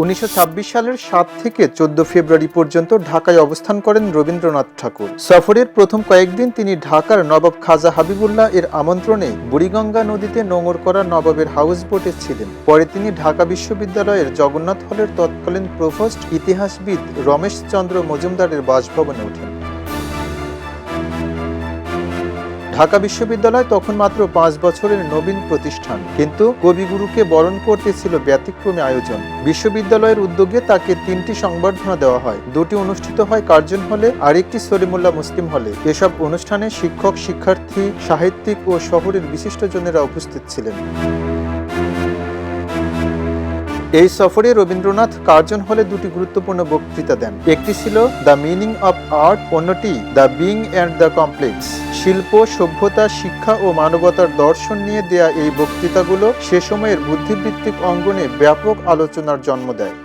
1926 সালের 7 থেকে 14 ফেব্রুয়ারি পর্যন্ত ঢাকায় অবস্থান করেন রবীন্দ্রনাথ ঠাকুর। সফরের প্রথম কয়েকদিন তিনি ঢাকার নবাব খাজা হাবিবুল্লাহ এর আমন্ত্রণে বুড়িগঙ্গা নদীতে নোঙর করা নবাবের হাউস বোটে ছিলেন। পরে তিনি ঢাকা বিশ্ববিদ্যালয়ের জগন্নাথ হলের তৎকালীন প্রভোস্ট ইতিহাসবিদ রমেশ চন্দ্র মজুমদারের বাসভবনে ওঠেন। ঢাকা বিশ্ববিদ্যালয় তখন মাত্র 5 বছরের নবীন প্রতিষ্ঠান, কিন্তু কবিগুরুকে বরণ করতে ছিল ব্যতিক্রমী আয়োজন। বিশ্ববিদ্যালয়ের উদ্যোগে তাকে 3টি সংবর্ধনা দেওয়া হয়। 2টি অনুষ্ঠিত হয় কার্জন হলে, আরেকটি সলিমুল্লাহ মুসলিম হলে। এসব অনুষ্ঠানে শিক্ষক, শিক্ষার্থী, সাহিত্যিক ও শহরের বিশিষ্টজনেরা উপস্থিত ছিলেন। এই সফরে রবীন্দ্রনাথ কার্জন হলে 2টি গুরুত্বপূর্ণ বক্তৃতা দেন। একটি ছিল দ্য মিনিং অব আর্ট, অন্যটি the being and the complex. শিল্প, সভ্যতা, শিক্ষা ও মানবতার দর্শন নিয়ে দেয়া এই বক্তৃতাগুলো সে সময়ের বুদ্ধিবৃত্তিক অঙ্গনে ব্যাপক আলোচনার জন্ম দেয়।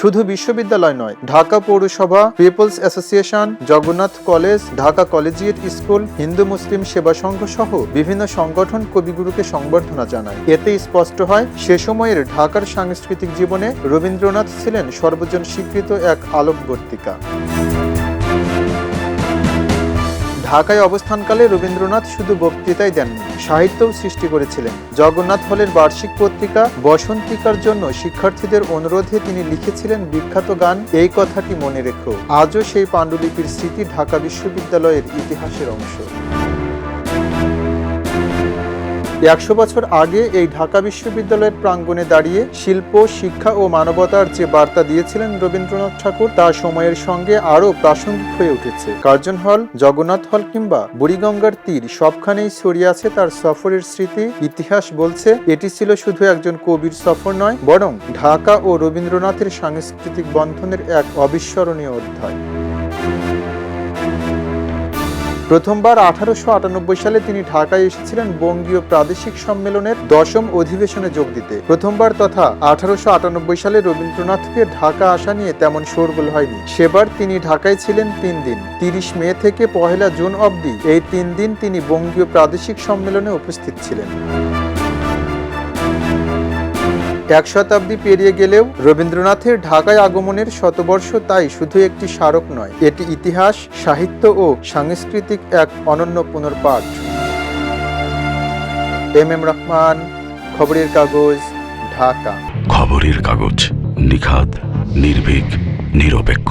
শুধু বিশ্ববিদ্যালয় নয়, ঢাকা পৌরসভা, people's association, Jagannath college, Dhaka collegiate school, Hindu Muslim Seba Sangha সহ বিভিন্ন সংগঠন কবিগুরুকে সংবর্ধনা জানায়। এতে স্পষ্ট হয় সে সময়ের ঢাকার সাংস্কৃতিক জীবনে রবীন্দ্রনাথ ছিলেন সর্বজন স্বীকৃত এক আলোকবর্তিকা। ঢাকায় অবস্থানকালে রবীন্দ্রনাথ শুধু বক্তৃতাই দেননি, সাহিত্যও সৃষ্টি করেছিলেন। জগন্নাথ হলের বার্ষিক পত্রিকা বসন্তিকার জন্য শিক্ষার্থীদের অনুরোধে তিনি লিখেছিলেন বিখ্যাত গান এই কথাটি মনে রেখো। আজও সেই পাণ্ডুলিপির স্মৃতি ঢাকা বিশ্ববিদ্যালয়ের ইতিহাসের অংশ। 100 বছর আগে এই ঢাকা বিশ্ববিদ্যালয়ের প্রাঙ্গণে দাঁড়িয়ে শিল্প, শিক্ষা ও মানবতার যে বার্তা দিয়েছিলেন রবীন্দ্রনাথ ঠাকুর, তা সময়ের সঙ্গে আরও প্রাসঙ্গিক হয়ে উঠেছে। কার্জন হল, জগন্নাথ হল কিংবা বুড়িগঙ্গার তীর, সবখানেই ছড়িয়ে আছে তার সফরের স্মৃতি। ইতিহাস বলছে এটি ছিল শুধু একজন কবির সফর নয়, বরং ঢাকা ও রবীন্দ্রনাথের সাংস্কৃতিক বন্ধনের এক অবিস্মরণীয় অধ্যায়। প্রথমবার 1898 সালে তিনি ঢাকায় এসেছিলেন বঙ্গীয় প্রাদেশিক সম্মেলনের 10ম অধিবেশনে যোগ দিতে। প্রথমবার তথা 1898 সালে রবীন্দ্রনাথকে ঢাকা আসা নিয়ে তেমন শোরগোল হয়নি। সেবার তিনি ঢাকায় ছিলেন 3 দিন। 30 মে থেকে 1 জুন অবধি এই 3 দিন তিনি বঙ্গীয় প্রাদেশিক সম্মেলনে উপস্থিত ছিলেন। 1 শতাব্দী পেরিয়ে গেলেও রবীন্দ্রনাথের ঢাকায় আগমনের শতবর্ষ তাই শুধু একটি স্মারক নয়, এটি ইতিহাস, সাহিত্য ও সাংস্কৃতিক এক অনন্য পুনর্পাঠ। এম রহমান, খবরের কাগজ, ঢাকা। খবরের কাগজ, নিখাদ, নির্ভীক, নিরপেক্ষ।